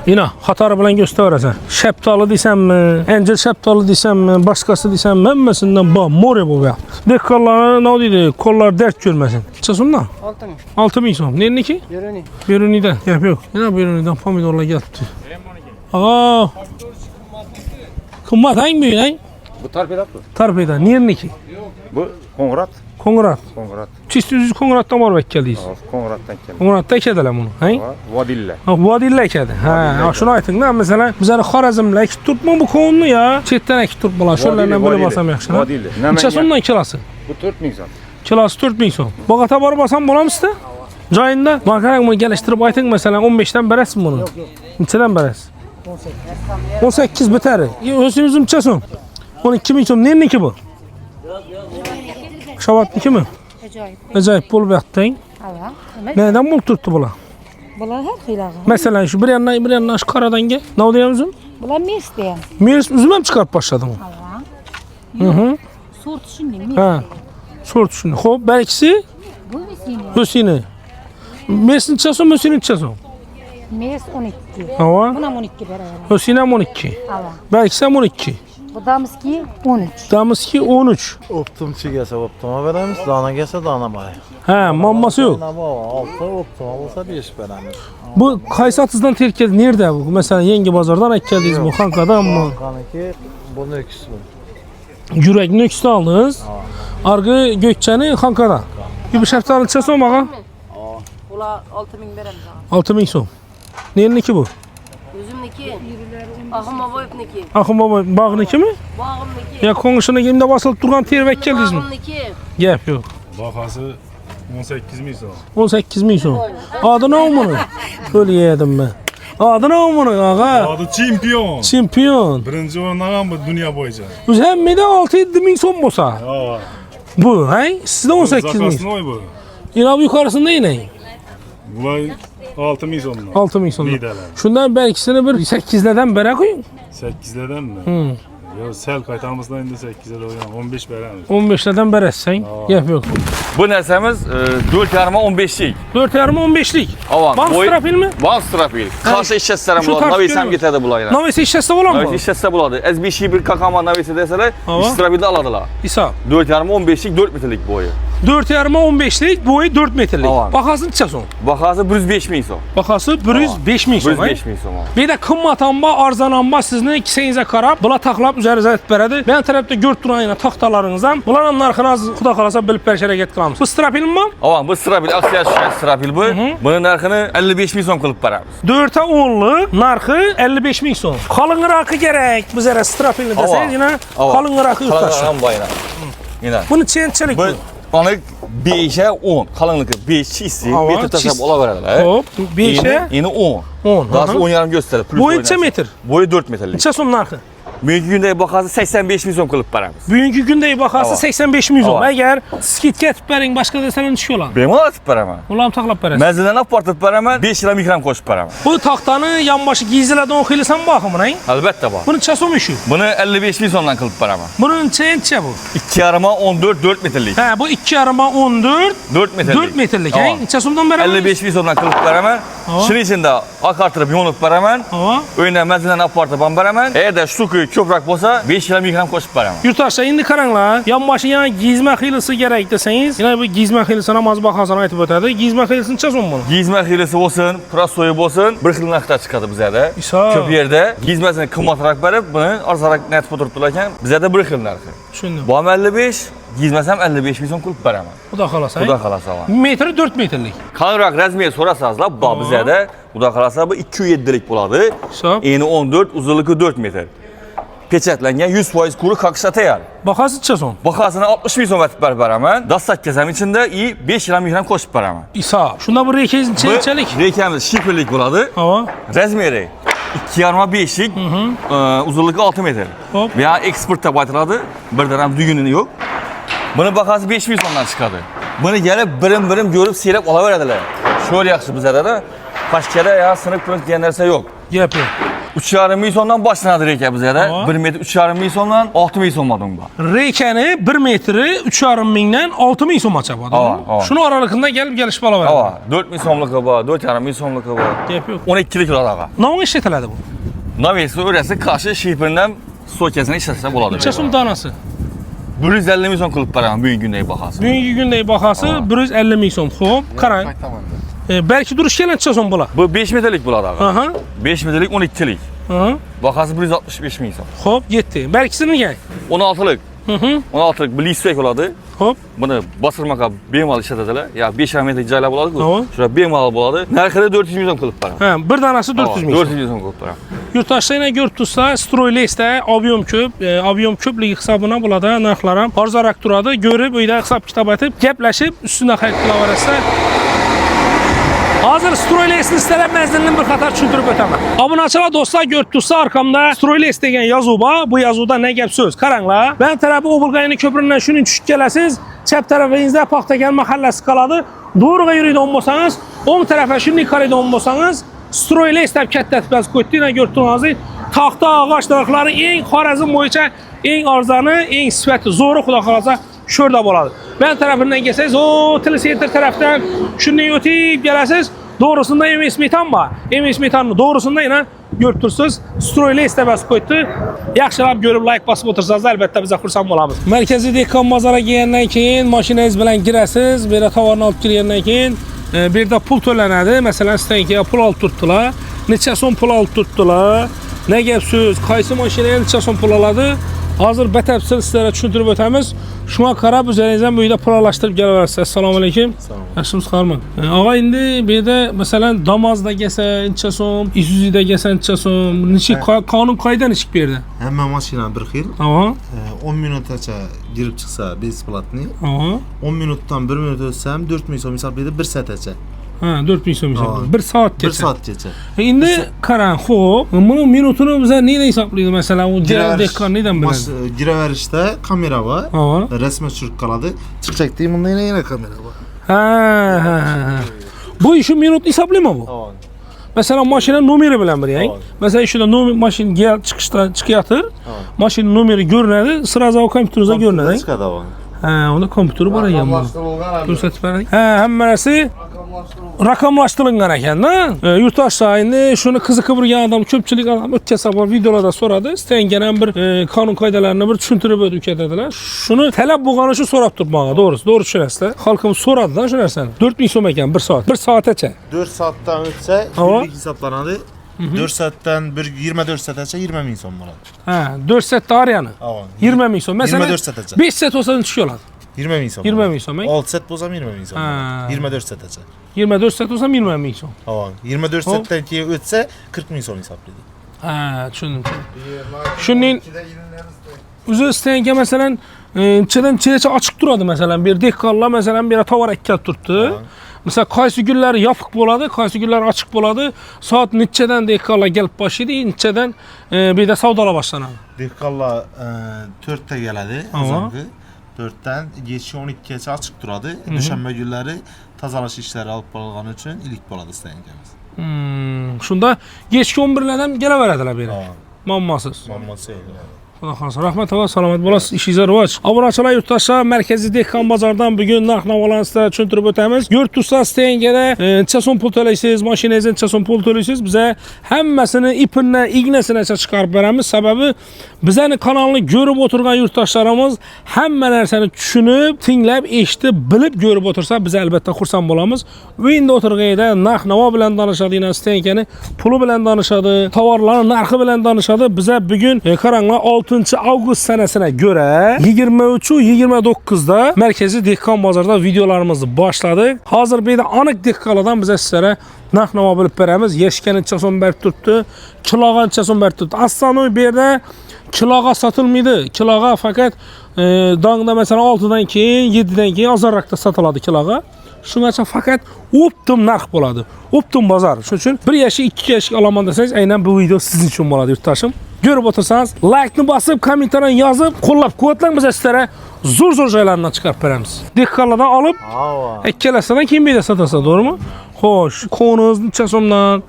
İna, xatarı bilan göstərirsən. Şəptalı desənmi, əncil şəptalı desənmi, başqası desənmi, həmməsindən bax, more bu ya. Dekkolları, nə deyir, kollar dərd görməsin. Çəsundan? 6000. 6000 so'm. Nerniki? Beruni. Berunidan. Gap yo'q. Yana Berunidan pomidorlar kelibdi. Ağa. Qimmat hang bu, hang? Bu torpedaptı. Torpeda. Nerniki? Bu Kongrad. Kongrad. Kongrad. Çisti üzü Konraddan var bekkeldeyiz. Kongraddan keldi. Konradda ekediler bunu, hang? Vadilla. Ha, vadilla ekedi. Ha, şunu aytın da, mesela bizler Xorazmla ekib turtma bu konunu ya. Chetdan ekib turtmalar. Şunlardan böyle basam yaxşı. Vadilla. Neçə so'mdan kilası? Bu 4000 so'm. Kilası 4000 so'm. Bagata barib basam bo'lamizda? Joyinda bakarak bunu geliştirib ayting, mesela 15'ten berəsiz bunu. Yo'q, yo'q. Neçədən berəsiz? 18. 18 biter. Özünüz neçə so'm? 12000 so'm. Nerniki bu? Şabatniki mi? Acayip bol bəxtdin. Neden bol tuttu bula? Bular her xıylağı. Mesela şu bir yandan şu karadan gel. Ne oluyor üzüm? Bular mers deyəm. Mers üzüm hem çıkarıp başladım. Hava. Hı. Sort şimdi mers. Ha. Sort şunu. Hop, belkisi Bu Hüseyin'i. Hüseyin'i. Mers'in çason, Hüseyin'in çason. Mers 12. Hava. Buna 12 beraber. Hüseyin'e 12. Hava. Belkisi 12. Bu damızki 13. Damızki 13. Optumçu gelse optuma veremiz, dana gelse dana var. Ha, mamması yok. Dana var, altı optuma olsa 5 veremiz. Bu kaysatızdan terk edildi. Nerede bu? Mesela Yenge Bazar'dan eklediniz bu Hanka'dan mı? Kanki bunu öküsü bu. Yüreğini öküsü aldınız. Argı Gökçen'i Hanka'dan. Bir şeftalın çası olmağa? Ula 6000 verem sana. 6000 so'm. Nerniki bu? Özümniki. Ahım babayıpniki. Akın baba bağıniki mi? Bağımniki. Ya konuşuna kimde basılıp durgan tervek geldiniz mi? Bağımniki. Gap yok. Bahası 18.000 so'm. 18.000 so'm. Adı ne onun? Böyle yedim ben. Adı ne onun ağa? Adı çempion. Çempiyon. Birinci o'rnagan bu dünya bo'yicha. Biz hemmede 6-7 ming so'm bo'lsa. Ha. Bu, hay? Sizde 18 ming. Zakasnoy bu. Yine bu yukarısında yine. Bular 6.000 so'mdan. 6 ming so'm. Liderler. Şundan belkisini bir 8'lerden beri koyun. 8'lerden mi? Hı. Yo sel qaytamızdan indi 8'e do'ygan 15 beramiz. 15'lerden beri sen. Gap yok. Bu narsamiz 4,5 15lik. 4,5 15'lik. Avan. Van strapil mi? Van strapil. Qarşı işlətlərəm Şu bular. tart Navisam görmüyor. getədi bulayla. Navesi işletse olan mı? Navis işlətsə buladı. Ez bir şey bir kakama navisi desələr, Ava. strabildə aladılar. İsa. 4,5 15lik 4 metrlik boyu. 4,5 15'lik boyu 4 metrelik. Aman. Bakası neçə so'm? Bahası 105 min so'm. Bakası 105 ming so'm. 105 min so'm. Bir de kımmatanba, arzananba sizni ikisinize karab, bula taxlap üzərinizə etbərədi. Ben tərəfdə gört duran yine taxtalarınızdan. Buların narxını xuda qalasa bilib bərk hərəkət qılamız. Bu strapilim mi? Avan bu strabil, aksiya düşən strabil bu. Bunun narxını 55 min so'm qılıb verəmiz. 4'e 10'luk narxı 55 ming so'm. Qalın rakı gerek bizlere strapilini deseniz yine qalın rakı ustaşı. Qalın bayına. Yine. Bunu çençelik Bu bu. balık 5'e 10. Kalınlığı 5 çizsi. Ava, Metre taşıp çiz. ola verələr. Hop, 5'e Yeni 10. 10. Daha sonra 10 yarım göstərir. Plus Boyu oynasın. neçə metr? Boyu 4 metrlik. Neçə so'm narxı? Bugünkü gündə baxası 85 min so'm qılıb verəmiz. Bugünkü gündə bakası Ava. 85 ming so'm. Ava. Eğer skit etib bərin başqa desənin düşüyor lan. Benim atıb verəmən. Ulan taxlap bərəs. Mənzildən apartıb verəmən 5 lira mikram qoşub verəmən. Bu taxtanı yanbaşı gizlədən oxuyursan baxımına. Əlbəttə bax. Bunu neçə so'm işi? Bunu 55 min so'mdan qılıb verəmən. Bunun neçə bu? 2 yarıma 14 4 metrlik. Hə, bu 2 yarıma 14 4 metrlik. 4 metrlik. Ava. Hə? Neçə so'mdan bərabər? 55 min so'mdan qılıb verəmən. Ava. Şunun içində akartırıb yonub verəmən. Hava. Önə mənzildən apartıb verəmən. Əgər də ştuku köprək bolsa 5 lira mikram qoşub verəmən. Yurttaşlar indi qaranglar, yanbaşı yana gizmə xilisi gərək desəniz, yine bu gizmə xilisine az baxasan aytıb ötədi. Gizmə xilisini neçə so'm bunu? Gizmə xilisi olsun, prostoyu olsun, 40 il narxda çıxadı bizə də. İsa. Köp yerdə gizməsini qımmataraq verib, bunu arzarak net fotoğraflarken bizə də 40 il narxı. Düşündüm. Bu 55, gizməsəm 55 min so'm qılıb verəmən. Bu da xalasa. Bu da xalasa var. Metri 4 metrlik. Kanrak rəsmiyə sorasazlar, bu bizə də bu da xalasa bu 207'lik buladı. Sağ. Eni 14, uzunluğu 4 metr. Peçetlənən 100% quru kakışa təyər. Baxası neçə so'm? Baxasına 60 min so'm ətib verəmən. Dastak kəsəm içində 5 lira mikram qoşub verəmən. İsa. Şunda bu rekez neçəlik? Reykəmiz şifrlik buladı. Hava. Rəzmeri 2,5'lik, uzunluğu 6 metr. Hop. Veya eksport tabatladı, bir dərəm düyününü yok. Bunu baxası 5 min so'mdan çıxadı. Bunu gəlib birim görüb seyrəb ola verədilər. Şöyle yaxşı bizə də. Başqa ya sınıq pırınq deyənlərsə yox. Gap yox. 3,5 ming so'mdan boshlanadir ekan bizda. Ava. 1 metr 3,5 ming so'mdan 6 ming so'mdan bor. Reykani 1 metri 3,5 mingdan 6 ming so'mgacha bor. Ava. Shuni oralig'ida kelib olaveradi. Ava, 4 ming so'mligi bor, 4,5 ming so'mligi bor. Gap yo'q. 12 lik ağa. Nima ishlatiladi bu? Navesi o'rasi qarshi shipirdan so'kasini ishlatsa bo'ladi. Necha so'm donasi? 150 ming so'm qilib beraman bugungi kundagi bahasi. Bugungi kundagi bahasi 150 ming so'm. Xo'p, qarang. Belki durush kelan necha so'm bo'ladi? Bu 5 metrlik bo'ladi ağa. Aha. 5 metrlik 12 lik. Aha. Bahası 165 ming so'm. Xo'p, yetdi. Belkisini nega? 16 lik. 16 lik bir listek bo'ladi. Xo'p. Buni bostirmaga bemalol ishlatadilar. Ya 5 metrlik joylar bo'ladi-ku. Tamam. Shura bemalol bo'ladi. Narxida 400 ming so'm qilib beraman. Ha, bir danasi 400 ming. 400 ming so'm qilib beraman. Yurtdoshlar yana ko'rib tursa, Stroylesda ob'yom ko'p, ob'yom ko'pligi hisobidan bo'ladi, narxlar ham arzonroq turadi. Ko'rib, uyda hisob kitob etib, gaplashib, ustidan xarid qilaverasizlar. Hozir Stroylesni istalab manzilini bir qator tushuntirib o'taman. Obunachilar do'stlar, ko'rib tursa, arkamda Strolles degan yozuv bor. Bu yozuvda ne gap so'z? Qaranglar. Ben tarafi Obulgayni ko'piridan shuning tushib kelasiz. Chap tarafingizda Paxtagan mahallasi qoladi. To'g'riga yuradigan bo'lsangiz, o'ng tarafga shunday qaraydigan bo'lsangiz, Strolles deb katta tipaz qo'yibdinglar, ko'rib turasiz. Taxta og'och narxlari eng Xorazm bo'yicha eng arzoni, eng sifati zo'ri xudo xolasa sho'rda bo'ladi. Ben tarafından kelsangiz, o Tili Center tarafdan shunday o'tib kelasiz. Doğrusunda MS Metan var. MS Metan'ın doğrusunda yine görüp tursiz. Stroyless deb yozib qo'yibdi. Yaxshilab ko'rib like bosib o'tirsangiz albatta biz xursand bo'lamiz. Markaziy dehqon bozoriga kelgandan keyin mashinangiz bilan kirasiz. Bu yerda tovarni olib kirgandan keyin bu yerda pul to'lanadi. Masalan, sizdan pul olib turibdilar. Necha so'm pul olib turibdilar? Ne gap so'z? Qaysi mashinaga necha so'm pul oladi? Hozir batafsil sizlarga tushuntirib o'tamiz. Shunga qarab o'zingizdan bu yerda pullashtirib kelaverasiz. Assalomu alaykum. Yaxshimisiz, qarman. Og'a, endi bu yerda masalan Damazda kelsa necha so'm, Isuzu'da kelsa necha so'm, necha qonun qoida necha bu yerda? Hamma mashina bir xil. Ava. 10 minutgacha girib chiqsa besplatniy. Ava. 10 minutdan 1 minut o'tsam 4 ming so'm hisoblaydi 1 soatgacha. Ha, 4 ming so'm hisoblaydi. 1 soatgacha. 1 soatgacha. Endi qarang, xo'p, buni minutini biz nega hisoblaydi? Masalan, u dehqon nedan biladi? Giraverishda kamera bor. Ava. Rasm tushirib qoladi. Chiqchakda bunda yana kamera bor. Ha. Bu shu minut hisoblaymi bu? Mesela mashina nomeri bilan biring. Mesela shunda nomer mashina gel chiqishda chiqayotir. Mashina nomeri ko'rinadi, sразу kompyuteringizda ko'rinadi. Chiqadi o. Ha, unda kompyuteri bor ekan bu. Ko'rsatib bering. Ha, hamma narsa raqamlashtirilgan ekan-da. Yurtdoshlar endi shuni qiziqib turgan odam, ko'pchilik odam o'tgan safar videolarda so'radi. Istagan ham bir qonun qoidalarini bir tushuntirib o'tib ketadilar. Shuni talab bo'lgani uchun so'rab turibman, to'g'risi. To'g'ri tushunasizlar. Xalqimiz so'radi-da shu narsani. 4 ming so'm ekan 1 soat. 1 soatgacha. 4 soatdan o'tsa yillik hisoblanadi. 4 soatdan 24 soatgacha 20 ming so'm bo'ladi. Ha, 4 soatda aryani. 20 ming so'm. Masalan, 24 soatgacha. 5 soat olsa necha oladi? 20 ming so'm. 20 ming so'm. 6 soat bo'lsa 20 ming so'm. Ha. 24 soatgacha. 24 soat olsa 20 ming so'm. 24 soatdan keyin o'tsa 40 ming so'm hisoblaydi. Ha, tushundim. Shuning o'zi istagan masalan, ichidan checha ochiq turadi masalan, bir dehqonlar masalan bir tovar kelib turibdi. Mesela qaysi kunlari yopiq bo'ladi, qaysi kunlari ochiq bo'ladi. Soat nechadan dehqonlar kelib boshlaydi, nechadan bu yerda savdolar boshlanadi. Dehqonlar 4 ta keladi, azonga. 4 dan kechki 12 gacha ochiq turadi. Dushanba kunlari tozalash ishlari olib borilgani uchun ilik bo'ladi istaganimiz. Shunda kechki 11 lardan kelaveradilar bu yerga. Muammosiz. Muammosi yo'q. Xudo xolasa, rahmat va salomat bo'lasiz, ishingiz rivoj. Obunachilar, yurtdoshlar, Markaziy dehqon bozoridan bugun narx-navolarni sizlarga tushuntirib o'tamiz. Ko'rib tursangiz, istaganda necha so'm pul to'laysiz, mashinangizga necha so'm pul to'laysiz, biza hammasini ipini, ignasini chiqarib beramiz. Sababi bizning kanalni ko'rib o'tirgan yurtdoshlarimiz hamma narsani tushunib, tinglab, eshitib, bilib ko'rib o'tirsa, biz albatta xursand bo'lamiz. Uyinda o'tirganda narx-navo bilan tanishadi, istaganda puli bilan tanishadi, tovarlarning narxi bilan tanishadi. Biza bugun qaranglar 6 avgust sanasına göre 23-29 da Merkezi Dehqon bozorida videolarimizni boshladik. Hozir bu yerda aniq dehqonlardan biz sizlarga narx-navo bilib beramiz. Yeshga necha so'm berib turibdi, kiloga necha so'm berib turibdi. Aslan bu yerda kiloga sotilmaydi. Kiloga faqat dongda masalan 6 dan keyin, 7 dan keyin ozonroqda sotiladi kiloga. Shungacha faqat optim narx bo'ladi. Optim bozor. Shuning uchun 1 yoshga 2 yoshga olaman desangiz, aynan bu video sizin uchun bo'ladi yurtdoshim. Görüp otursanız, like'ni basıp, kommentarını yazıp, qo'llab quvvatlang, biz sizlarga zo'r joylardan chiqarib beramiz. Dehqonlardan olib, ikkalasidan keyin bir de satasa, doğru mu? Xo'sh, qo'ningiz necha so'mdan,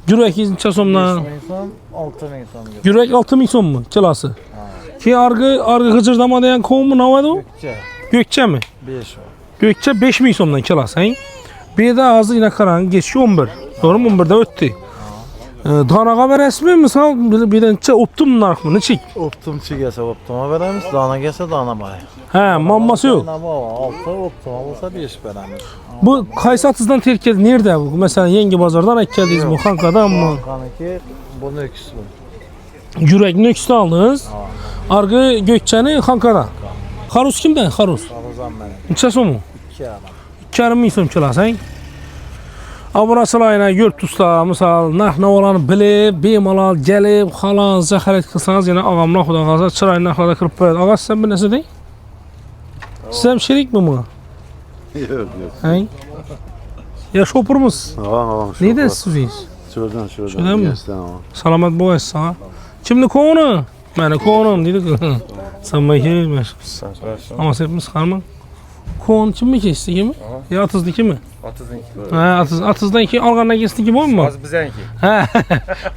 Gürek neçə somdan? 5.000 so'm, 6.000 so'm. Gürek 6000 so'mmi kilası? Ki argı gıcırdama diyen kovun mu ne vardı o? Gökçe mi? 5. Gökçe 5000 so'mdan kilası. He? Bir de ağzı yine karan geçti 11. Doğru mu? 11'de öttü. Danağa verəsmi? Misal birinci optum narx mı? Neçik? Optumçu gelse optuma veremiz, dana gelse dana bay. He, mamması yok. Dana baba, 6 optuma olsa 5 veremiz. Bu kaysatızdan terk edildi. Nerede bu? Mesela Yengi Bazar'dan eklediniz bu Xankadan mı? Kanki bu nöküs bu. Yürek nöksü aldınız. Argı Gökçeni Xankadan. Xarus kimden? Xarus. Alacağım benim. Neçə somu? 2 adam. 2,5 so'm kilası. He? Aburasılayına yurt tusta, misal, ne olanı bilip, bemalal gelip, halan, zəxarət kılsanız, yine ağamla xuda qalsa, çırayın naxlada kırıp böyle. Ağa sen bir nəsə deyil? Siz hem şerik mi buna? Yok yok. He? Ya şopurmuz. Neyden siz? Şuradan. Şuradan mı? Yesten ama. Salamat bu es sana. Kimdi konu? Mene konum dedi ki. Sen belki meşgulsün. Ama sen mi sıkarman? Kon kim mi kesti kimi? Ya atızdı kimi? Atızdan ki alğandan kesti kimi olma? Az bizənki. He.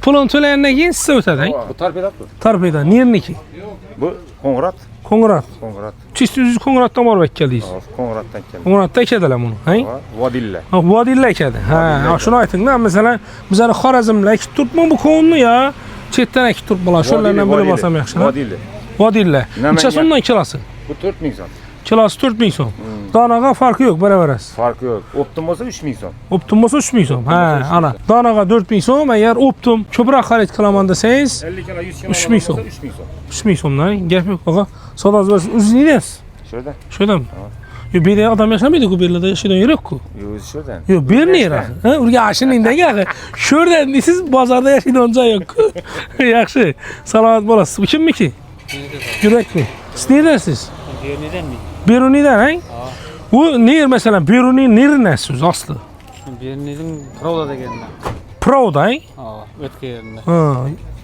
Pulun töleyenine ki size öteden. Bu tarpeda bu. Tarpeyda. Niyerini ki? Bu Kongrad. Kongrad. Kongrad. Çisti yüzü Kongrad'dan var bekkeldeyiz. Kongraddan gəldi. Kongrad'da ekedelim onu. He? Vadillə. Ha, bu adille ekedi. Ha, şunu aytın da mesela bizleri Xorazm'la ekip tutma bu konunu ya. Çetten ekip tutmalar. Şöylerinden böyle basam yaxşı. Vadillə. Vadille. Hemen Neçə sondan kilası? Bu 4000 son. Kilası 4000 son. Danağa farkı yok beraberez. Farkı yok. Optum olsa 3000 son. Optum olsa 3000 son. Ha, ana. Danağa 4000 son. Eğer optum köprak xarit kılamanda seniz 50 kilo 100 kilo. 3000 son. 3000 son. 3000 sondan. Gep yok baka. Sadaz versin. Uzun ides. Şuradan. Şöyle mi? Yo bir de adam yaşamıydı ku birle de yaşayan yürek ku. Yok şuradan. Yo bir ne yere? Ha, urga aşının da gel. Şuradan siz pazarda yaşayan onca yok. Yaxşı. Salamat bolası. Bu kim mi ki? Yürek mi? Siz neredesiniz? Beruniden mi? Beruni'den he? Bu ner mesela Beruni neresiniz aslı? Beruniden Provda'da geldim. Provda he? Aa, ötke yerinde. Ha.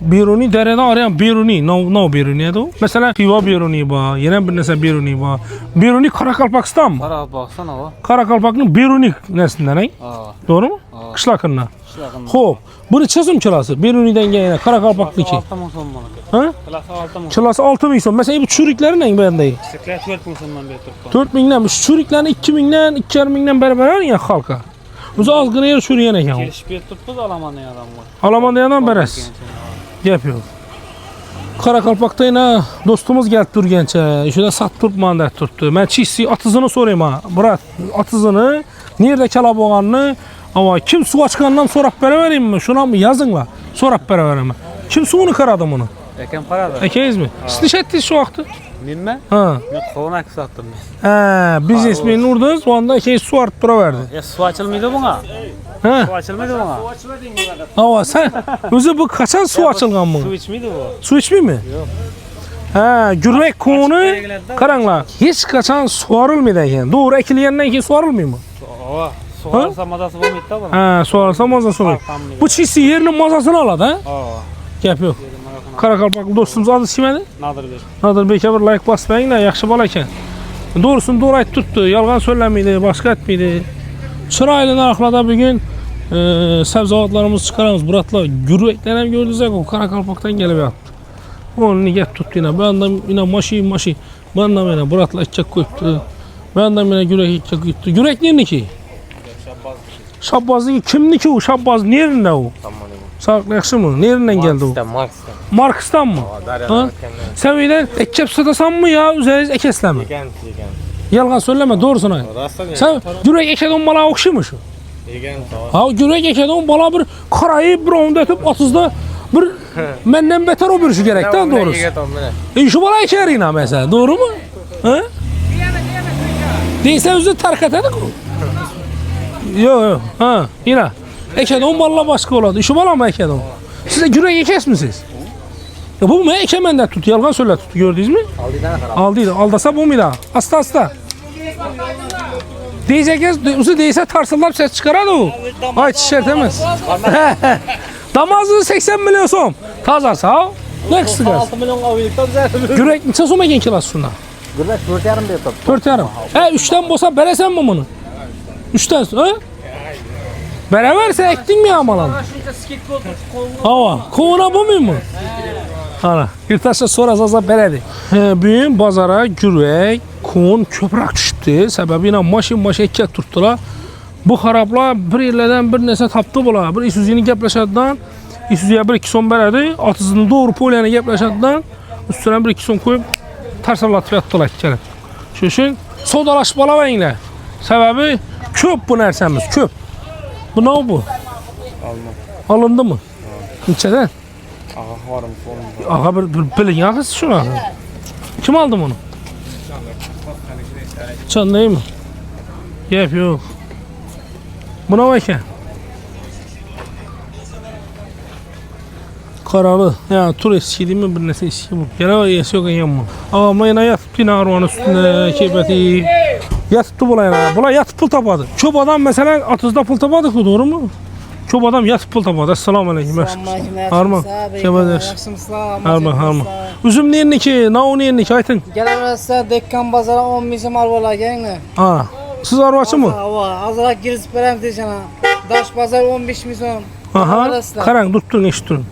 Beruni derede arayan Beruni. No Beruni adı o. Mesela Xiva Beruni ba. Yine bir nese Beruni ba. Beruni Karakalpakstan mı? Para baksana o. Karakalpak'ın Beruni neslinden he? Aa, Doğru mu? Kışlakından. şurakın. Hop. Bunu çözüm kilası. Beruni'den gelene Karakalpaklı ki. 6 son bana. Ha? Klası 6 son. Kilası 6000 son. Mesela bu çürüklerin ne beğendi? Sıklar 4 sondan beri tuttu. 4000'den. Şu çürüklerin 2000'den, 2,5'den beraber ya halka. Bu az gına yer çürüyen eken. Geliş bir tuttu da Alman adam var. Alaman dayanan beres. Yapıyor. Karakalpak'ta yine dostumuz geldi Durgenç'e. Şurada sat tutman da tuttu. Ben çiğsi atızını sorayım ha. Bırak atızını. Nerede kelab oğanını. Ama kim su açkandan sorap bere vereyim mi? Şuna mı yazın la. Sorap bere vereyim mi? Kim suunu karadı bunu? Eken para da. Ekeyiz mi? Siz niş ettiniz şu vakti? Bilme. Ha. Yok kovunak sattım ben. Biz ismini vurdunuz. O anda ekeyiz su arttıra verdi. Ya su açılmıyordu buna. Ha. Su açılmıyordu buna. Ama sen özü bu kaçan su açılgan bunu? Su içmiydi bu. Su içmiyor mi? Yok. Ha, gürmek konu karanla. Hiç kaçan suarılmıyor eken. Doğru ekiliyenden ki suarılmıyor mu? Aa, su alsa mazası olmuyor da buna. Ha, suarılsa mazası olur. Bu çisi yerinin mazasını aladı ha? Aa, Gep yok. Karakalpaklı dostumuz adı kimedi? nadir bir. Nadir Bey'e bir like basmayın da yaxşı bala eken. Doğrusunu doğru ayt tuttu. Yalgan söylemiydi, başka etmiydi. Çıraylı narxlada bugün sebzevatlarımızı çıkarımız. Buratla gürvekten hem gördünüz ya, o Karakalpak'tan gelip yattı. Onu get tuttu yine. Ben de yine maşı. Ben de yine Buratla içecek koydu. Ben de yine gürek içecek koydu. Gürek nerede ki? Şabbazlı kimdi ki o? Şabbaz nerede o? Sağlıklı yakşı mı? Nereden geldi o? Marks'tan mı? Ha? Sen öyle ekep satasan mı ya? Üzeriz ekesle mi? Yalgan söyleme doğrusunu. Sen gürek ekedon bala okşumuş. Ha gürek ekedon bala bir karayı bir onda etip atızda bir menden beter o bir şey gerekten doğrusu. Şu bala eker yine mesela doğru mu? Ha? Değilse özü terk ededik o. Yok ha yine. Ekedon balla başka oladı. Şu bala mı ekedon? Size gürek ekes misiniz? Ya bu mu ekemenden tut, yalgan söyle tut, gördünüz mü? Aldıydı. Aldasa bu mu da? Hasta. Değse uzu değse tarsıllap ses çıkarar o. Ay çişertemez. Damazı 80 milyon som. Taza sağ ol. Ne kısı gaz? 6 milyon avıylıkta güzel. Gürek neçe som eken kilası şuna? Gürek 4,5 diye tuttu. 4,5. 3'ten bosa beresen mi bunu? 3'ten ha? Beraberse ektin mi amalan? Hava. Kovuna bu mu? Ana. Yırtaşa sorasasa beredi. Bugün bazara gürek, kovun köprak düştü. Səbəbiylə maşın ekə tutdular. Bu xarablar bir yerlərdən bir nəsə tapdı bula. Bir Isuzu'ni gəpləşədən, Isuzu'ya 1-2 son beredi. Atızını doğru polyanı gəpləşədən, üstüne 1-2 son koyup tarsalatıb yatdılar gəlib. Şu üçün sodalaş bala vəyinlə. Səbəbi köp bu nərsəmiz, köp. Bu ne bu? Alındı mı? Neçədən? Ağa varım sonunda. Ağa bir bilin yaxız şuna. Kim aldı bunu? Can değil mi? Yep yok. Buna bakın. Karalı. Ya tur eskidi mi bir nesi eski bu. Gene o yesi yok yanma. Ama yine yatıp yine arvanın üstünde kebeti. Yatıptı bula yine. Bula yatıp pul tapadı. Çob adam mesela atızda pul tapadı ki doğru mu? Çob adam yatıp pul tapadı. Esselamu aleyküm. Harman. Kebeder. Harman. Üzüm neyin ki? Nao neyin ki? Aytın. Gelemezse dekkan bazara 10 bizim arvalar gelin. Ha. Siz arvacı mı? Azra girip verem diyeceğim. Daş pazar 15 milyon. Aha. Karan tutturun eşitturun.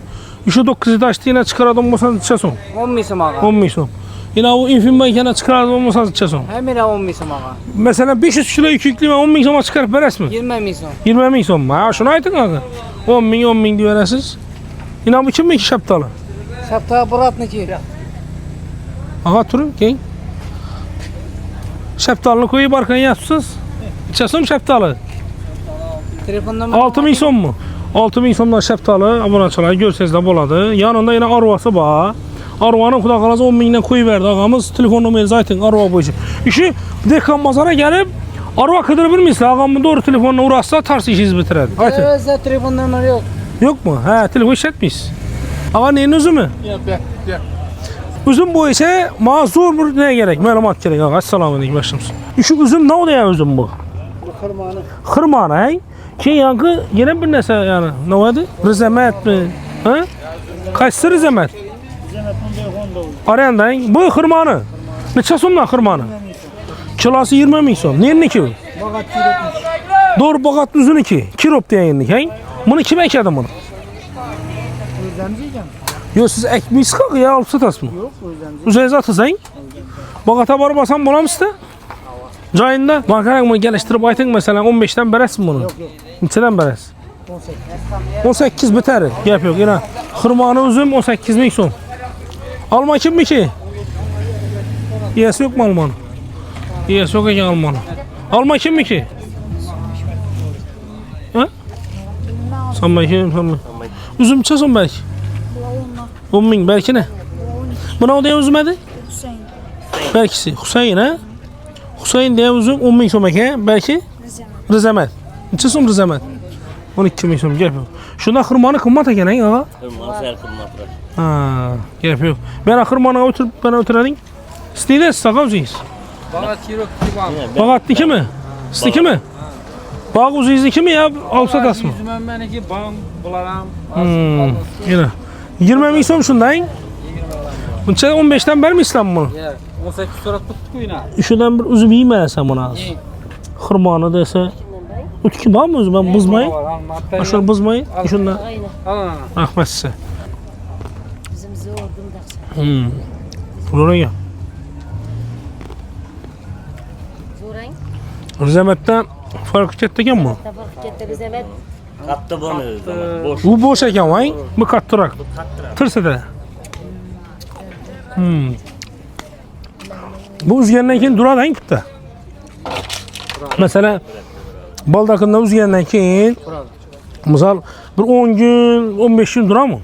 İşi 9'u daştı yine çıkaradım olsan içesin. 10 misim ağa. 10 milyon. Yine o infin bankına çıkaradım olsan içesin. Hemen 10 misim ağa. Mesela 500 kilo yük yüklüğüme 10 milyona çıkarıp veres mi? 20 milyon. 20 milyon mu? Ha şunu aytın ağa. 10 milyon diye veresiz. Yine bu kim mi ki şaptalı? Şapta Burat'nınki. Ağa turun gel. Şaptalını koyup arkana yatsız. İçesin şaptalı. Telefondan 6 milyon mu? 6 milyondan şaptalı abone çalay görseniz de boladı. Yanında yine arvası var. Arvanın xuda qalası 10 mindən koyu verdi ağamız. Telefon numarası aytın arva boyunca. İşi dekan bazara gelip arva kıdırı bilmirsə ağamın doğru telefonuna uğraşsa tarsı işinizi bitiredi. Aytın. Gelemezse telefon numarası yok. Yok mu? He telefon işletmeyiz. Ağa neyin üzümü? Yok. Üzüm bu ise bana zor bir neye gerek? Məlumat gerek ağa. Esselamu aleyküm başımız. İşi üzüm ne oluyor ya üzüm bu? Bu kırmanı. Kırmana hey? Ki yankı yine bir nese yani. Ne vardı? Rizemet mi? Ha? Kaçsı rizemet? Arayan bu hırmanı. Neçə sondan hırmanı? Kilosu 20 milyon. Neyin ki bu? Bagat kirotmuş. Doğru bagat düzünü ki. Kirop diye yendik hey? Bunu kim ekedi bunu? Özlemciyeceğim. Yok siz ekmeğiniz kalk ya alıp satas mı? Yok özlemci. Üzerinize atız hey? Bagata barı basan bulam işte. Cayında. Bakarak bunu geliştirip aytın mesela 15'ten beresin bunu. Yok. Neçədən beres? 18. 18 biter. Gap yok yine. Hırmanı üzüm 18 milyon. Alma kim mi ki? Yiyesi yok mu almanı? Yiyesi yok ki almanı. Alma kim mi ki? Ha? Sanma kim? Sanma. Üzüm çesin belki. 10 bin belki ne? Buna o diye üzüm edi? Belkisi. Hüseyin ha? Hüseyin diye üzüm 10 milyon belki. Belki? Rizemet. Çesin Rizemet. 12 milyon gap yok. Şunda hırmanı kımmat eken ha? Hırmanı ser kılmatlar. Ha, gerek yok. Ben hırmanı oturup bana oturayım. İstediğiniz sağa uzayız. Bagat kirot gibi. Bagat diki mi? Stiki mi? Bağ uzayız diki mi ya? Alsa tas mı? Yüzümün benimki bağım bularam. Yine. 20 milyon şundan. Bunun 15'ten beri mi İslam bunu? 18 sonra tuttuk yine. Şuradan bir üzüm yiyemezsem bana. Hırmanı dese. Utki var mı üzüm? Ben bızmayı. Aşağı bızmayı. Şundan. Aynen. Rahmet size. Bizim zordum da. Buraya. Rizemet'ten fark ettikken mi? Tabak gitti Rizemet. Kattı bunu. Boş. Bu boş eken vay. Bu kattırak. Tırsı da. Bu üzgenden keyin duradi hangi putta? Mesela baldakında üzgenden keyin misal bir 10 gün 15 gün durar mı?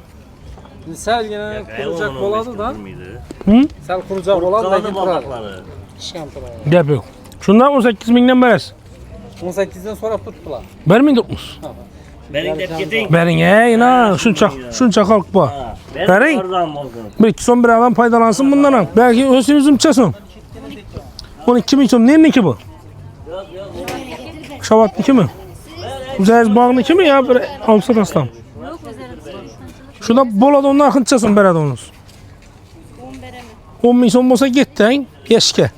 Sel yine kuracak boladı da. Hı? Sel kuracak boladı da. Babakları. Gap yok. Şundan 18 binden beres. 18'den sonra tuttular. Vermeyin tutmuş. Benim de gidin. Verin ey na şun çakal bu. Verin. Bir iki son bir adam faydalansın bundan. Belki ölsün üzüm çesin. 12 milyon neyin ki bu? Şavat ki mi? Üzeriz bağını ki mi ya? Bir alsa aslan. Şurada boladı ondan akın çesin berede onuz. 10 milyon olsa gitti. Yeşke.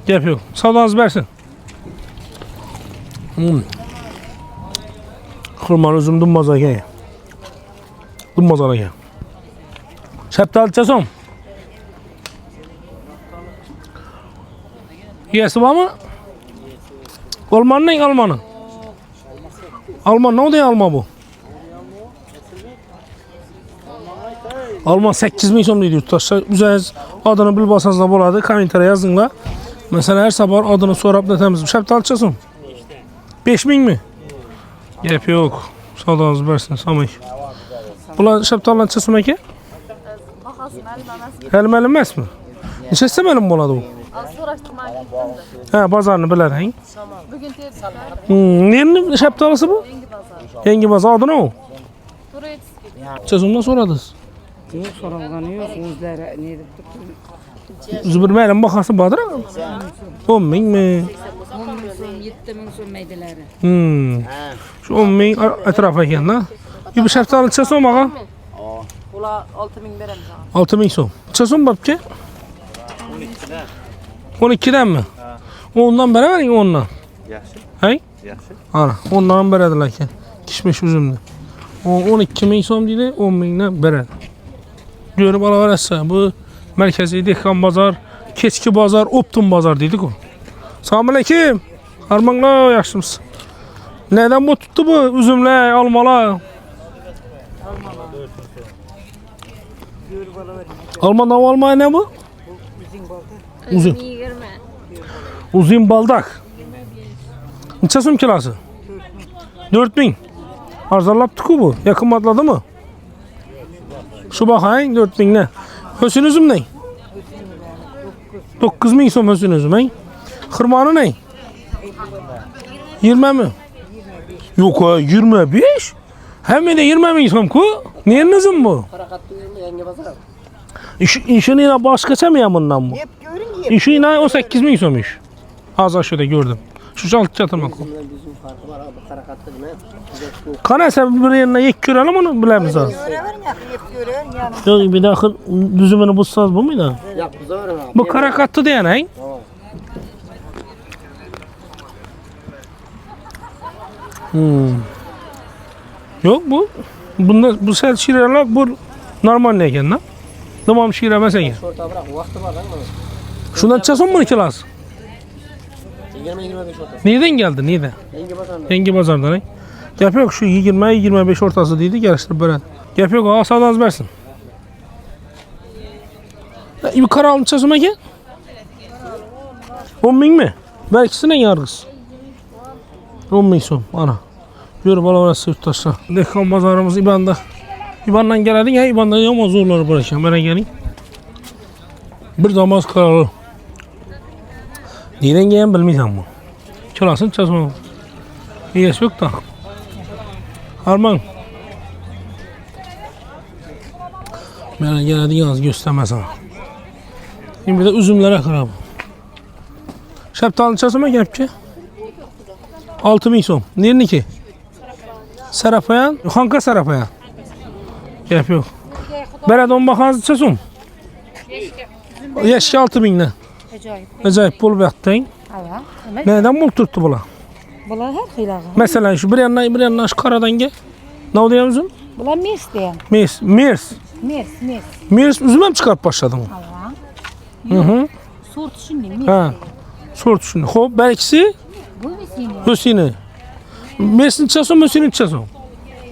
Yapıyor. Savdanız versin. Xurman üzüm dummaz ekan. Dummaz ekan. Şaptal çasom. Yesi var mı? Alman ne Almanı? Alman ne oluyor Alman bu? Alman 8.000 so'm deydi yurttaşlar. Üzəyiz adını bilib alsanızlar boladı. Kommentariya yazınlar. Mesela her sabah adını sorab netemiz. Şaptal çasom. 5.000 mi? Gep yok. Sağlığınız versin Samay. Bunlar şaptallan çasom eki? Elmeli emas mı? Neçesi məlim boladı bu? Ha, bazarını biler hein? Nerenin şaptalısı bu? Yengi bazar adı ne o? Çasomdan soradınız. Yok sorulğanı yok. Özləri ne edib Zübür məlim baxası badır mı? 10.000 mi? 10.000 so'm, 7.000 so'm maydaları. Şu 10.000 etrafa eken da. Bir şaptalı çasom ağa? Ula 6.000 berəm sana. 6.000 so'm. Çasom babki? 12'den mi? Ondan beri verin ondan. Yaxşı. Hey? Yaxşı. Ana, ondan berediler ki. Kişmiş üzümlü. 12.000 so'm deydi, 10.000'den beredi. Görüp alaverəsə, bu merkezi Dehqan bazar, keçki bazar, optum bazar dedik o. Selamünaleyküm. Harmanlar yaxşımız. Neden bu tuttu bu üzümler, almalar? Alman almaya ne bu? Uzun. Uzun baldak. Neçə so'm kilası? 4.000. Arzalaptı ki bu. Yakın matladı mı? Şu bakayın 4.000 ne? Hösün üzüm ne? 9.000 so'm hösün üzüm he? Xırmanı ne? 20 mi? Yok ha 25. Hem de 20.000 so'm ku. Neyin üzüm bu? İşini yine başka mı bundan bu? İşi yine 18.000 so'muş. Az aşağıda gördüm. Şu çaltı çatırmak o. Kanaysa bir yerine yek görelim onu bilemiz az. Yok bir dakika düzümünü bulsanız bu muydu? Bu kara kattı diyen he? Yok bu. Bunda bu sel şireler bu normal ne eken lan? Tamam şiremez eken. Şundan çason mu kilas? Nereden geldi? Nereden? Yengi Bazar'dan he? Gep yok şu 20-25 ortası deydi geliştirip böyle. Gep yok o sağdan versin. Bir kara alın çasıma ki? 10.000 mi? Belkisine yargıs. 10.000 so'm ana. Görüp alaverəsi yurttaşlar. Dehqan bazarımız İban'da. İban'dan geldin ya İban'da yama zorları bırakacağım. Bana gelin. Bir damaz karalı. Nereden gelen bilmeyeceğim bu. Kilasın çasma. İyisi yok da. Harman. Bana geldin yalnız göstermez ha. Şimdi bir de üzümlere kırar bu. Şaptalın çasma gelip ki. 6.000 so'm. Nerenin ki? Sarapayan. Hanka Sarapayan. Gep yok. Beredon bakanızı çasım. Yaşki 6.000'den. Acayip bol yaptın. Neden bol tuttu bula? Bular her xil Mesela şu bir yandan şu karadan gel. Ne oluyor üzüm? Bular mes deyəm. Mirs. Mes. Mirs üzüm hem çıkarıp başladın mı? Hı. Sort şimdi mes. Ha. Sort şimdi. Hop belkisi Bu mesini. Hüseyin'i. Mirsin çasım Hüseyin'in çasım.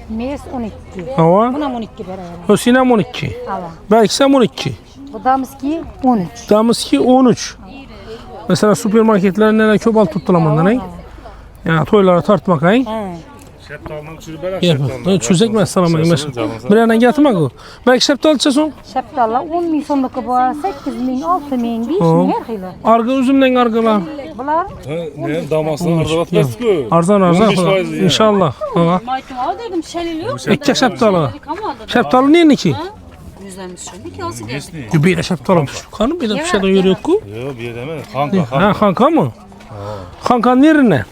Mes 12. Hava. Buna 12 beraber. Hüseyin'e 12. Ava. Belkisi 12. Bu damızki 13. Damızki 13. Mesela süpermarketler neler köbal tuttular bundan he? Ya toylara tartmak he? Şeptaldan çürüberek Gel. Çözek mi sana mesela? Bir yerden getirmek o. Belki şeptal çeson. Şaptalla 10.000 so'mluk bu 8.000, 6.000, 5.000 her xil. Arka üzümden arkalar. Bular Ne damasdan arzalat besku. Arzan 15% yani. İnşallah. Ha. Maytım al dedim şelil yok. Ekki şeptalı. Şeptalı niye ki? Yüzlerimiz şöyle ki olsun geldi. Bir de şeptalı. Kanım bir de bir şey de yürüyor ku. Yok bir deme. Kanka Ha kanka mı? Kanka nerine?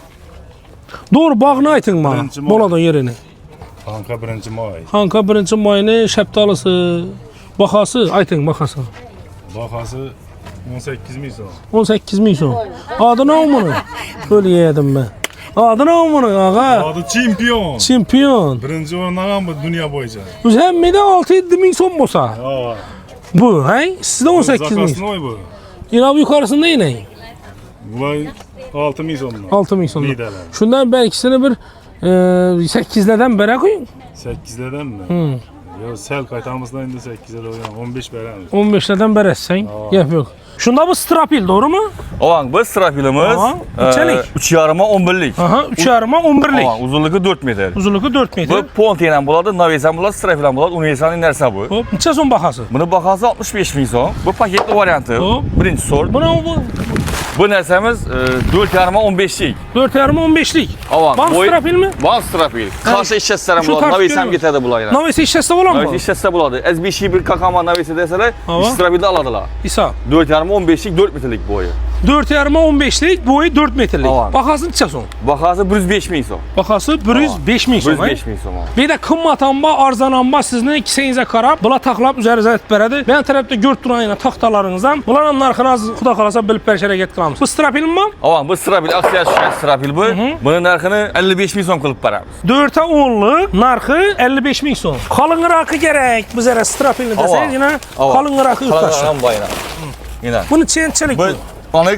Doğru bağını aytın bana. Birinci May. Boladan yerini. Kanka 1. May. Kanka 1. mayını şeptalısı. Bakası aytın bakası. Bakası 18.000 so'm. 18.000 so'm. Adı ne o bunun? Öyle yedim ben. Adı ne bunun ağa? Adı çempion. Çempion. Birinci oynanan bu dünya boyunca. Biz hemmede 6-7 min son bolsa. Ha. Bu, hey? Sizde 18 min. Zakasın oy bu. Yine bu yukarısında yine. Bulay 6 min sonunda. 6 min sonunda. Liderler. Şundan belkisini bir 8'lerden bere koyun. 8'lerden mi? Ya sel kaytamızdan indi 8'ler oynanan 15 veremiz. 15'lerden bere sen. Yap yok. Şunda bu strapil doğru mu? Oğan bu strapilimiz Aha, neçəlik? 3,5 11'lik. Aha 3,5 11'lik. Oğan uzunluğu 4 metre. Uzunluğu 4 metre. Bu ponte ile buladı, navesan buladı, strapil buladı, universalin neresi bu? Hop, neçə son baxası? Bunu bakası 65 bin son. Bu paketli variantı. Hop. Birinci sort. Buna bu Bu nersemiz 4,5 15'lik. 4,5 15'lik. Avan. Van strapil mi? Van strapil. Karşı işçilerim Şu buladı, tarz navesan görüyoruz. getirdi bulayla. Navesi işləsə olan mı? Navesi işçisi buladı. Ez bir şey bir kakama navesi deseler, Ava. strapilde aladılar. İsa. 4,5 15'lik 4 metrelik boyu. 4,5 15'lik, boyu 4 metrlik. Avan. Baxası neçə son? Bakası 105 bin son. Baxası 105 min son. 105 bin son. Bir də qımmatamba, arzanamba sizin kisəyinizə qarab, bula taxlab üzərinizə etbərədir. Mən tərəfdə gör turayına taxtalarınızdan, bunların narxını az xuda qalasa bilib bərk hərəkət qılamız. Bu strapilin mi? Avan bu strapil, aksiya şüşən strapil bu. Bunun narxını 55 bin son kılıp paramız. 4'e 10'lık narxı 55 min son. Qalın qıraqı gərək bizə strapilini Ava. desəyiz, yine Ava. qalın qıraqı yurttaşı. Kalanlardan bayına. Yine. Bunu çençəlik Bu bu. onu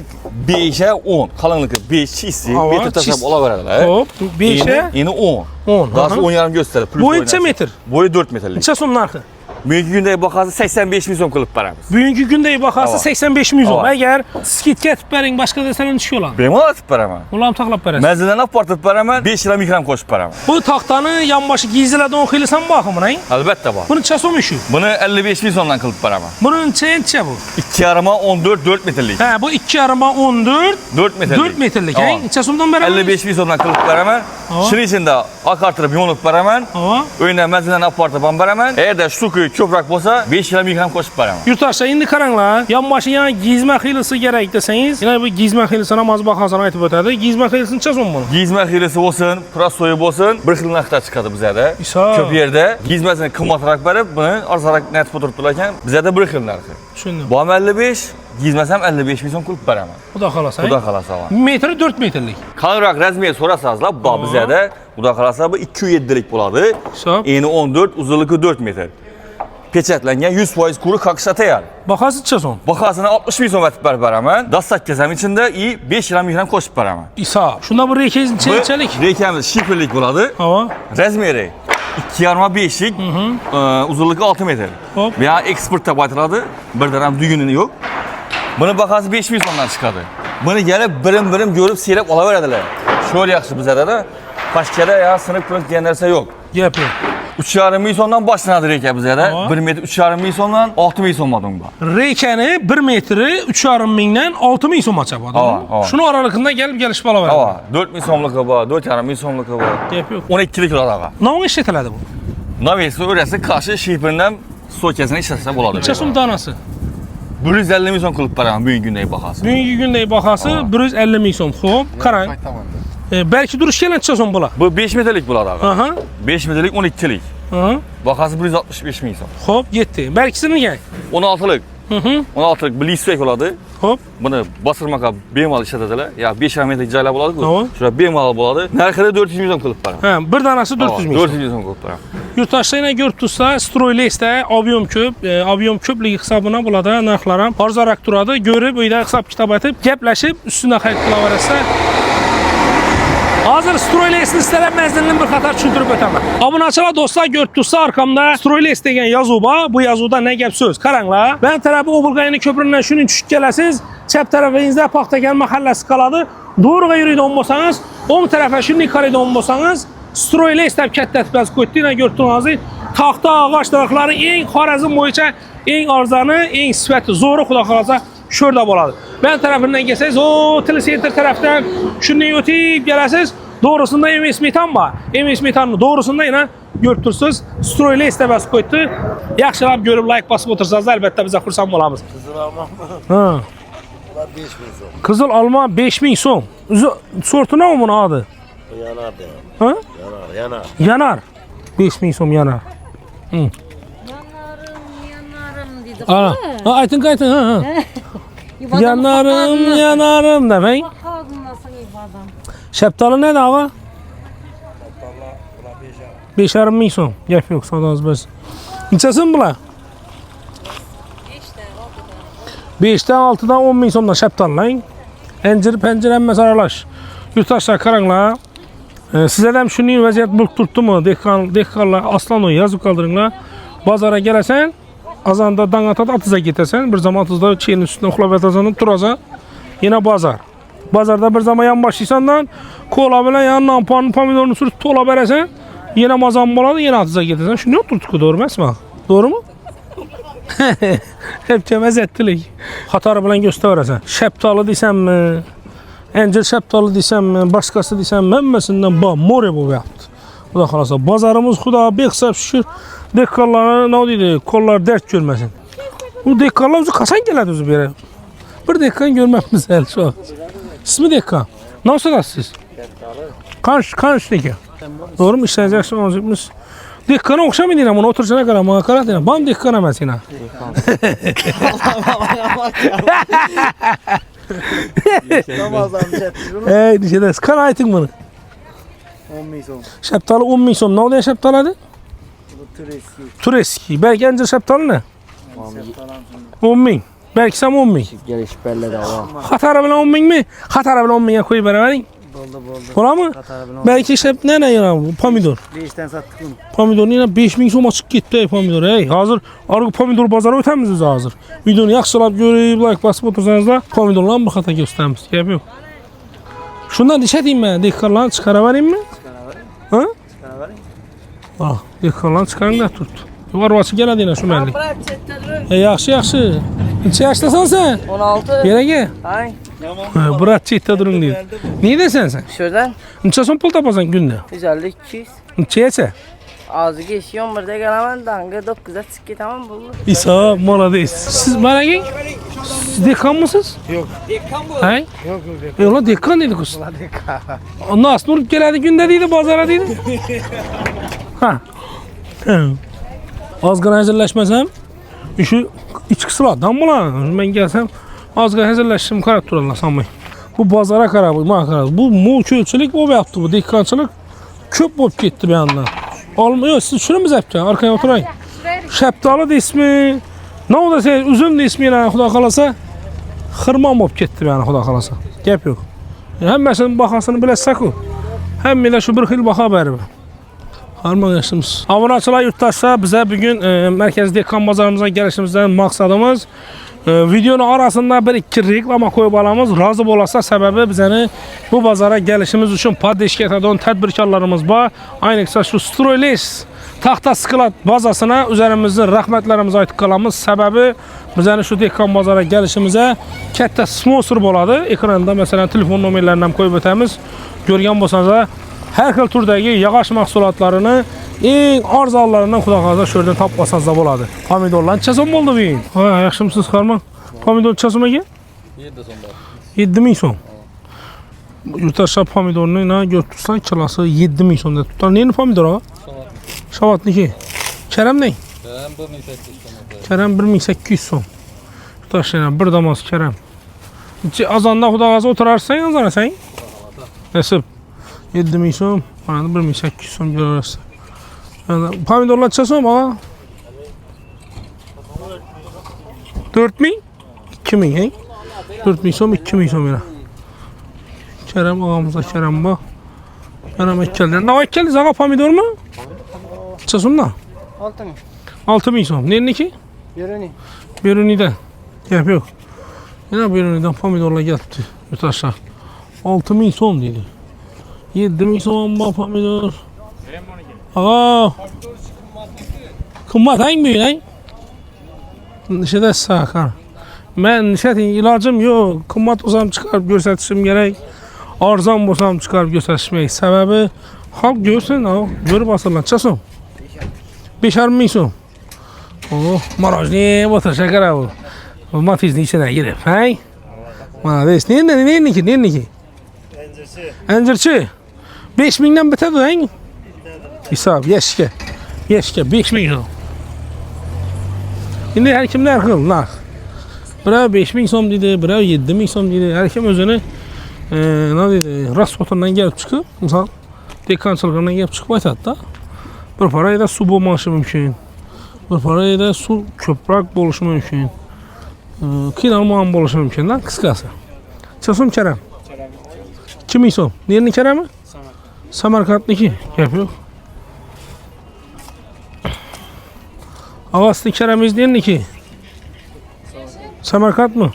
5'e 10. Kalınlığı 5 çizsi. Ava, Bir tutasam çiz. ola verirler. Hop, 5'e Yeni 10. 10. Daha sonra 10 yarım gösterir. Plus Boyu oynasın. neçə metr? Boyu 4 metrelik. Neçə son narxı? Bugünkü günde bakası 85 bin son kılıp paramız. Bugünkü gündə baxası Ava. 85 min son. Ava. Əgər skitket bərin başqa desələr düşüyor olan. Benim ona atıp paramı. Ulan taxlab bərəs. Menzilden apartıp paramı 5 lira mikram koşup paramı. Bu taxtanı yanbaşı gizlədən oxuyursan baxımına. Elbette var. Bunu neçə son işi? Bunu 55 bin sondan kılıp paramı. Bunun neçə bu? 2 yarıma 14 4 metrelik. Hə, bu 2 yarıma 14 4 metrelik. 4 metrlik. Ava. Hə, neçə sondan bərə? 55 bin sondan kılıp paramı. Ava. Şunun içinde akartırıp yonlup paramı. Ava. Önüne menzilden apartıp paramı. Eğer de ştuku köprak olsa 5 lira mikram koşup paramı. Yurttaşlar indi qaranlar, yanbaşı yəni gizmə xilisi gərək desəniz, yəni bu gizmə xilisine az baxasan aytıb ötədi. Gizmə xilisini neçə son bunu? Gizme hilesi olsun, prasoyu olsun, bir xil nakta çıkadı bize de. İsa. Köp yerde gizmesini kımmatarak verip bunu arzarak net fotoğraflarken bize de bir xil narxı. Düşündüm. Bu am 55, gizmesem 55 bin son kulüp paramı. Bu da xalasa. Bu da kalasa var. Metri 4 metrlik. Kalırak resmiye sorasazlar, bu bize de bu da kalasa bu 207'lik buladı. İsa. Eni 14, uzunluğu 4 metre. Peçetlengen 100% kuru kakşata yer. Baxası neçə son? Bakasına 60 bin son verip paramı. Dastak kesem içinde iyi 5 lira mikram koşup paramı. İsa. Şunda bu rekez neçəlik? Reykemiz şifrelik buladı. Hava. Rezmeri 2,5'lik, uzunluğu 6 metre. Hop. Veya eksportta baytıladı, bir dönem düğününü yok. Bunu bakası 5 bin sondan çıkadı. Bunu gelip birim birim görüp seyrep olaverdiler. Şöyle yakşı bize de, başkada ya sınıf pırınt diyenlerse yok. Yapı. 3,5 milyondan başlanadı reyke bize de. Ava. 1 metre 3,5 milyondan 6 milyon sonmadım bu. Reykəni 1 metri 3,5 mindən 6 min soma çapadı. Ava, ava. Şunu aralıqında gəlib gəlişib ala verdi. Hava 4 milyon somluk var, 4,5 milyon somluk var. Yapı yox. 12'lik kilo dağa. Nə o işlətələdi bu? Navesi öyrəsi karşı şifrindən soykesini işlətsə buladı. Neçə son danası? 150 milyon kılıp paramı bugün gündeyi bakası. Bugünkü gündə baxası 150 min som. Xo'p, qarang. Bəlkə duruş gələn neçə son bula? Bu 5 metrelik buladı ağa. Aha. 5 metrelik 12'lik. Aha. Bakası 165 milyon. Xo'p, getdi. Bəlkisini gəl. 16'lık. Hı hı. 16'lık bir listek oladı. Xo'p. Bunu basırmaka bemal işletediler. Ya 5 metrelik cayla buladı. Tamam. Şurada bemal buladı. Nerede 400 milyon kılıp para. Hə, bir danası 400 min. 400 milyon kılıp para. Yurttaşlarına görüb tutsa, Stroylesdə avion köplüyü hesabına bulada narxlara arzaraq duradı. Görüb uyda hesab kitab atıb, gəpləşib üstünə xərit qıla verəsə. Hazır Stroyles'in istənilən məzilinin bir xatar çündürüb ötəmə. Abunəçilər dostlar görüb tutsa arkamda Strolles degen yazıba, bu yazıda nə gəp söz? Qarangla. Ben tərəfi Obulqayını köpründən şunun düşüb gələsiz. Çəp tərəfinizdə Paxtagəl məhəlləsi qaladı. Doğruğa yürüydə olmasanız, 10 tərəfə şunun ikarədə olmasanız, Stroyles təb kətdətbəz koyduğuna gördüğünüzü taxta ağaç dağları en Xorazm boyunca en arzanı, en sifəti, zoru xuda xalasa şurada boladı. Ben tərəfindən gəlsəz, o Telecenter tərəfdən şundan ötüb gələsiz. Doğrusunda MS Metan var. MS Metanın doğrusunda yine görüb tursunuz. Stroyles'də bəs koydu. Yaxşılab görüb like basıb otursanız əlbəttə bizə xursand olamız. Kızıl alma mı? Ha. Bunlar 5 bin son. Kızıl alma 5000 son. Sortu ne o bunun adı? Yanar da. Ha? Yanar. Yanar. 5000 son yanar. Hı. Yanarım dedi. Ana. Ha aytın qaytın ha. Yanarım yanarım demek. Bakalım nasıl ibadan. Şəptalı nədir ağa? 5,5 min son. Gəp yox, sadaz bəs. Neçəsin bula? 5'dən 6'dan 10 min somdan şəptalı lan. Əncir, pəncir, əmməs aralaş. Yurttaşlar karanla. Sizə də şunun vəziyyət bulq tutdu mu? Dehqanlar aslan o yazıb qaldırınlar. Bazara gələsən, azanda danqatat atıza getəsən. Bir zaman atızda çiğnin üstündə xulab yatazanıb duracaq. Yine bazar. Bazarda bir zaman yan başlaysandan kola belə yanına ampanın pomidorunu sürüb tola verəsən. Yine mazam boladı, yine atıza getəsən. Şunu yok tutku doğru mu Əsma? Doğru mu? Hep cəməzətdilik. Xatarı bilən göstərəsən. Şəptalı desəmmi? Əncir şəptalı desəmmi? Başqası desəmmi? Məmməsindən bax, more bu yaptı. Bu da xalasa. Bazarımız xuda bexsəb şükür. Dekkarlara ne oldu? Kollar dert görməsin. Bu dekkarlar özü kasan gələdi özü bir. Bir dekkan görməmiz el şu an. İsmi dekkan. Nasıl siz? Kanş dekkan. Doğru mu? İşləyəcək olacaqmış. Dekkana oxşam edirəm onu oturuşana qara maqarat edirəm. Bam dekkan əməsinə. Ey dişədə kan aytın bunu. 10 min son. Şəptalı 10 min som. Ne oldu ya şəptalıdır? Tureski. Belki əncir şəptalı ne? 10 min. Belki sen 10 min. Geliş belli de var. Xatarı bilən 10 min mi? Xatarı bilən 10 minə koyup beraberin. Boldu. Ola mı? Belki şəp ne yana pomidor. 5'ten sattık onu. Pomidor yine 5 min som açık gitti pomidor. Hey hazır. Arı pomidor bazara ötəmiz hazır. Videonu yaxşılab görüb like basıp otursanız da pomidorların bu xata göstərimiz. Gəb yox. Şundan dişə deyim mən. Dekkarlarını çıxara vereyim mi? Ha? Ah, dekkarlarını çıxarın da tut. Arvası gələdi yine şu mənlik. Yaxşı. Neçə yaşdasan sen? 16. Yere gel. Ay. Bırak çiğde durun diyor. Niye desen sen? Şuradan Neçə son pul tapasan günde? 150 200. Neçəyəsə? Azı geçiyorum burada gelemem danga 9'a çıkı tamam bulur. İsa, malades. Siz bana gel. Siz dekan mısınız? Yok. Dekan bu. Hay? Yok. Yola dekan dedi kız. Dekan. Nasıl Nur geldi günde deydi, bazara deydi. Ha. Azgın hazırlaşmasam, işi içki sıradan mı lan? Ben gelsem, azgın hazırlaşsam karat durarlar sanmayın. Bu bazara karar bu, bu mulkölçülük bu yaptı, bu dekançılık köp bop gitti bir anda. Olmuyor, siz şunu mu zepte? Arkaya oturayım. Şəptalı da ismi, ne oldu sen, üzüm de ismi yani xuda kalasa, xırman bop gitti yani xuda kalasa. Gep yok. Hem mesela bakasını bilesek o, hem de şu bir xil baka beri. Harman yaşımız. Abonaçılar yurttaşlar bize bugün Merkez Dekan bazarımıza gelişimizden maksadımız videonun arasında bir iki reklama koyup alamız. Razı olasa səbəbi bizəni bu bazara gelişimiz için paddeşket adan tədbirkarlarımız var. Aynı kısa şu Stroyles taxta sklat bazasına üzerimizde rəhmətlərimizi aytıq qalamız. Səbəbi bizəni şu Dekan bazara gelişimizə kətdə sponsor boladı. Ekranda mesela telefon nömrələrindən koyup ötəmiz. Görgən bolsanız her xil turdagi yağış mahsulatlarını en arzallarından xudaqaza şördən tapmasanız da boladı. Pomidorlar neçə oldu bu? Ha, yaxşımısınız Xarman? Pomidor neçə soma ki? 7 som var. 7 min som. Yurttaşlar pomidorunu nə götürsən kilası 7 min somda tutar. Neyini pomidor ha? Şavatlı ki. Kərəm nə? Kərəm 1800 som. Yurttaşlar bir damaz kərəm. Azanda xudaqaza oturarsan yazana sən? Nəsib? 7 min som, bana da 1800 som görürüz. Yani, pomidorlar neçə som ağa? 4 min? 2 min, he? 4 min som, 2 min som yana. Kerem ağamıza Kerem bak. Kerem ekkelden. Ne ekkeliz ağa pomidor mu? Neçə som da? 6 min. 6 min som. Neyin ki? Yürünü. Biruni'den. Yap yok. Yine Biruni'den pomidorla geldi. Yurttaşlar. 6 min som dedi. 7 min som pomidor. Ağa. Kımmat hangi büyük lan? Nişədə sakar. Ben nişətin ilacım yok. Kımmat olsam çıkarıp gösterişim gerek. Arzan olsam çıkarıp gösterişmek. Səbəbi halk görsün ha. Görüp asırlar. Çəsom? 5,5 min som. Oh, marajni batır şeker abi. Matizin içine girip. Hay? Malades. Neyin ki? Encirçi. Encirçi. 5 mindən biter de hesap yeşke. Yeşke 5 min som. Şimdi her kimler kıllar. Bira 5 min som dedi, bira 7 min som dedi. Her kim özünü ne deydi? Raspotondan gelip çıkıp, misal dekançılığından gelip çıkıp aytadi da. Bir parayda su bo'lmashi mumkin. Bir parayda su ko'proq bo'lishi mumkin. Qiynalmagan bo'lishi mumkin da qisqasi. Necha so'm karam? 2000 so'm. Nerni karami? Samarqandniki. Gap yo'q. Avasli karamingiz nerniki? Samarqandmi?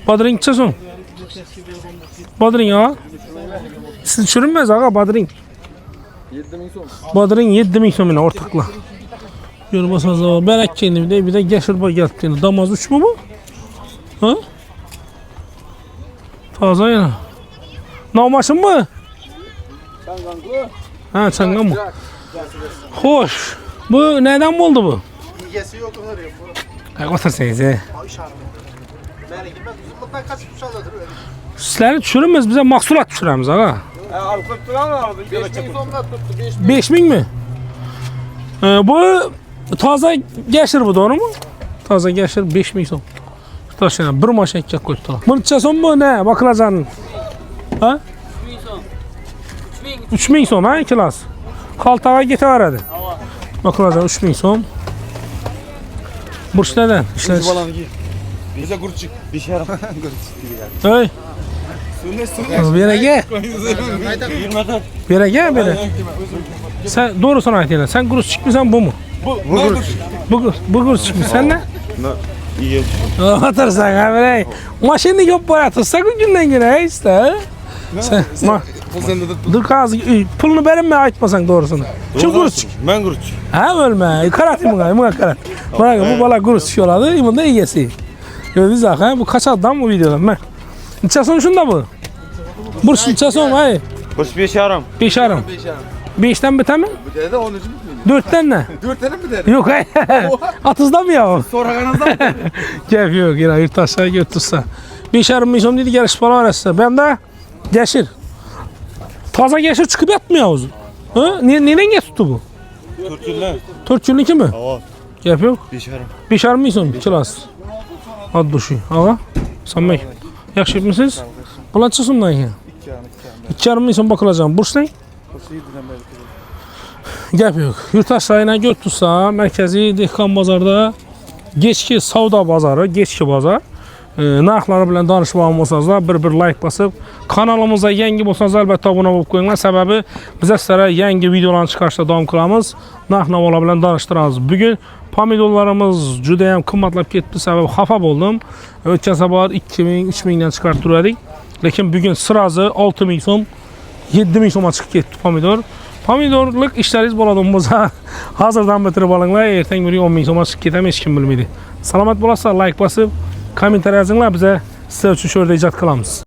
Bodring necha so'm? Bodring ha? Siz tushirmaysiz aga bodring. 7000 so'm. Bodring 7000 so'mini o'rtoqlar. Görmesiniz o berekkendi bir de geçir boy geldi. Damaz 3 mu bu? Ha? Taze ya. Namaşın mı? Ha çangan mı? Hoş. Bu neden oldu bu? İlgisi yok oraya. Otursanız he. Benimki ben uzunluktan kaçıp uçalladır öyle. Sizleri düşürürüz bize mahsulat düşüremiz aga. Alıp duran mı? 5000 sonuna tuttu. 5000 mi? Bu taze geçir bu doğru mu? Taze geçir 5000 son. Taşına bir maşa ekmek koydular. Bunun son mu ne? Bakılacaksın. Ha? 3000 son ha kilas. Kaltağa getiver hadi. Bakılacaksın 3000 son. Burç neden? İşler. Bize kurçuk. Bir şey yaramaz. Hey. Bir yere gel. Bir yere gel bir yere. Sen doğrusunu aytayım. Sen kurus çıkmışsan bu mu? Bu kurus çıkmış. Sen ne? İyi. Otursan ha böyle. Maşını yok boyatırsak günden güne işte. Sen dur kaz pulunu verin aytmasan doğrusunu. Şu kurus çık. Ben kurçuk. Ha ölme. Karatayım bunu karat. Bana bu bala kurus çıkıyorlardı. Bunda iyisi. Gördünüz ha bu kaç adam bu videoda ben. Neçə son şunda bu? Burç neçə son ay? Burç 5,5. 5,5. 5'ten biter mi? Bu dedi 10. bitmiyor. 4'ten ne? 4 tane mi der? Yok ay. 30'dan mı ya? Sonra kanalda mı? Gel yok yine yurt aşağı götürse. 5,5 milyon dedi geliş para arası. Ben de geçir. Taze geçir çıkıp yatmıyor havuzu. Ha? Neden geç tuttu bu? 4 yıllar. 4 yılınki mi? Evet. Gel yok. 5,5. 5,5 milyon kilas. Ad düşü. Ağa. Sanmayın. Yaxşı etmişsiniz? Ulan çıksın lan ya. 2,5 milyon bakılacağım. Burç ne? Gap yok. Yurttaş sayına götürsə, mərkəzi Dehqan bazarda geçki savda bazarı, geçki bazar. Narxları bilan danışmağım olsanızlar, bir like basıb, kanalımıza yangi bolsanız əlbəttə abunə olub qoyunlar. Səbəbi bizə sizlərə yangi videoların çıxarışda davam qılamız. Narx-navalar bilan danışdırarız. Bugün pomidorlarımız judayam qımmatlab ketdi, səbəbi xafa oldum. Ötən sabah 2000-3000-dən çıxartdırıyorduk. Lakin bugün sırazı 6000 som, 7000 soma çıxıb getdi pomidor. Pomidorluq işləriniz boladığımıza hazırdan bitirib alınlar. Ertən günü 10.000 soma çıxıb getəm, heç kim bilmedi. Salamat bolasınlar, like basıb, komentar yazınlar, bizə sizlər üçün şöyle icad qılamız.